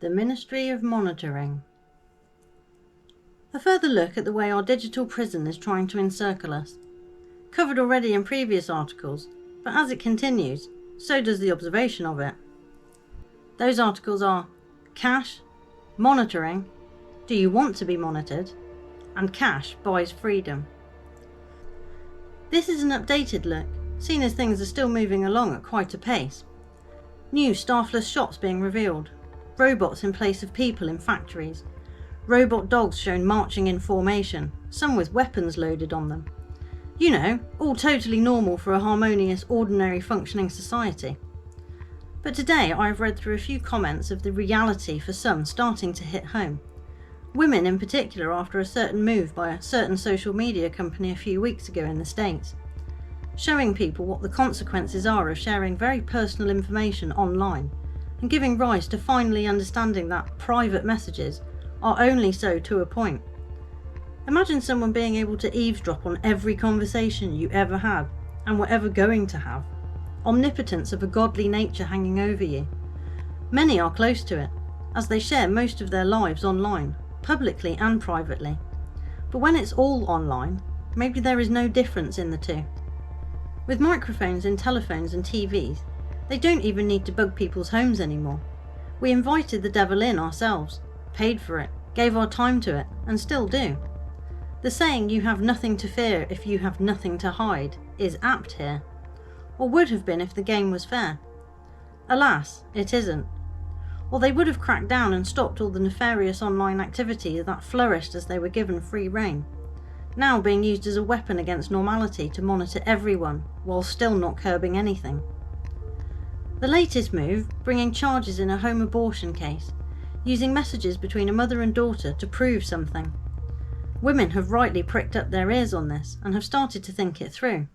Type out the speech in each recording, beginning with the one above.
The Ministry of Monitoring. A further look at the way our digital prison is trying to encircle us. Covered already in previous articles, but as it continues, so does the observation of it. Those articles are Cash, Monitoring, Do You Want to Be Monitored, and Cash Buys Freedom. This is an updated look, seen as things are still moving along at quite a pace. New staffless shops being revealed, robots in place of people in factories, robot dogs shown marching in formation, some with weapons loaded on them. You know, all totally normal for a harmonious, ordinary functioning society. But today I've read through a few comments of the reality for some starting to hit home. Women in particular, after a certain move by a certain social media company a few weeks ago in the States, showing people what the consequences are of sharing very personal information online, and giving rise to finally understanding that private messages are only so to a point. Imagine someone being able to eavesdrop on every conversation you ever had and were ever going to have. Omnipotence of a godly nature hanging over you. Many are close to it, as they share most of their lives online, publicly and privately. But when it's all online, maybe there is no difference in the two. With microphones in telephones and TVs, they don't even need to bug people's homes anymore. We invited the devil in ourselves, paid for it, gave our time to it, and still do. The saying, "you have nothing to fear if you have nothing to hide," is apt here, or would have been if the game was fair. Alas, it isn't. Or they would have cracked down and stopped all the nefarious online activity that flourished as they were given free rein, now being used as a weapon against normality to monitor everyone, while still not curbing anything. The latest move, bringing charges in a home abortion case, using messages between a mother and daughter to prove something. Women have rightly pricked up their ears on this and have started to think it through.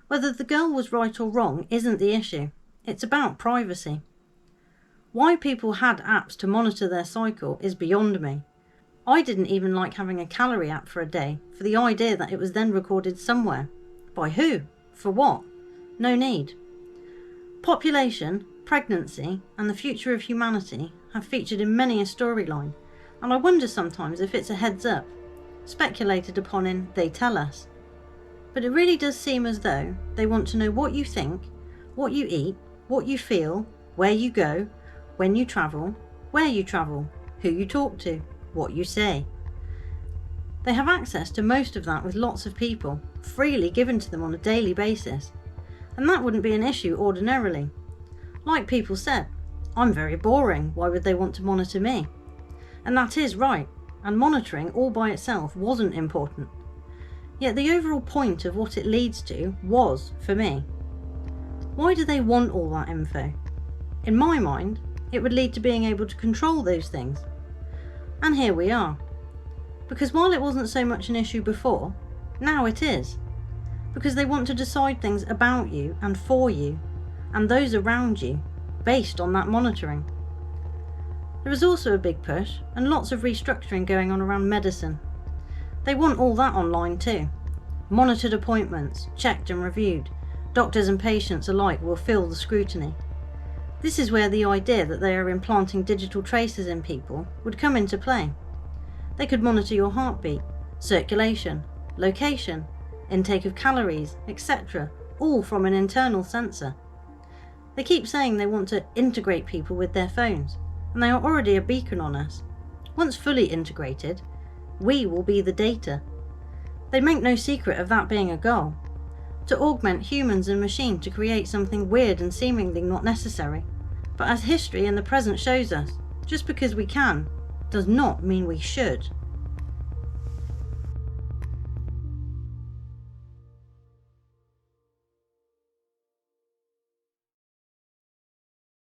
Whether the girl was right or wrong isn't the issue, it's about privacy. Why people had apps to monitor their cycle is beyond me. I didn't even like having a calorie app for a day, for the idea that it was then recorded somewhere. By who? For what? No need. Population, pregnancy, and the future of humanity have featured in many a storyline, and I wonder sometimes if it's a heads up, speculated upon in They Tell Us. But it really does seem as though they want to know what you think, what you eat, what you feel, where you go, when you travel, where you travel, who you talk to, what you say. They have access to most of that with lots of people, freely given to them on a daily basis, and that wouldn't be an issue ordinarily. Like people said, I'm very boring, why would they want to monitor me? And that is right, and monitoring all by itself wasn't important. Yet the overall point of what it leads to was, for me. Why do they want all that info? In my mind, it would lead to being able to control those things. And here we are. Because while it wasn't so much an issue before, now it is. Because they want to decide things about you and for you, and those around you, based on that monitoring. There is also a big push and lots of restructuring going on around medicine. They want all that online too. Monitored appointments, checked and reviewed. Doctors and patients alike will feel the scrutiny. This is where the idea that they are implanting digital traces in people would come into play. They could monitor your heartbeat, circulation, location, intake of calories, etc., all from an internal sensor. They keep saying they want to integrate people with their phones, and they are already a beacon on us. Once fully integrated, we will be the data. They make no secret of that being a goal, to augment humans and machine to create something weird and seemingly not necessary. But as history and the present shows us, just because we can, does not mean we should.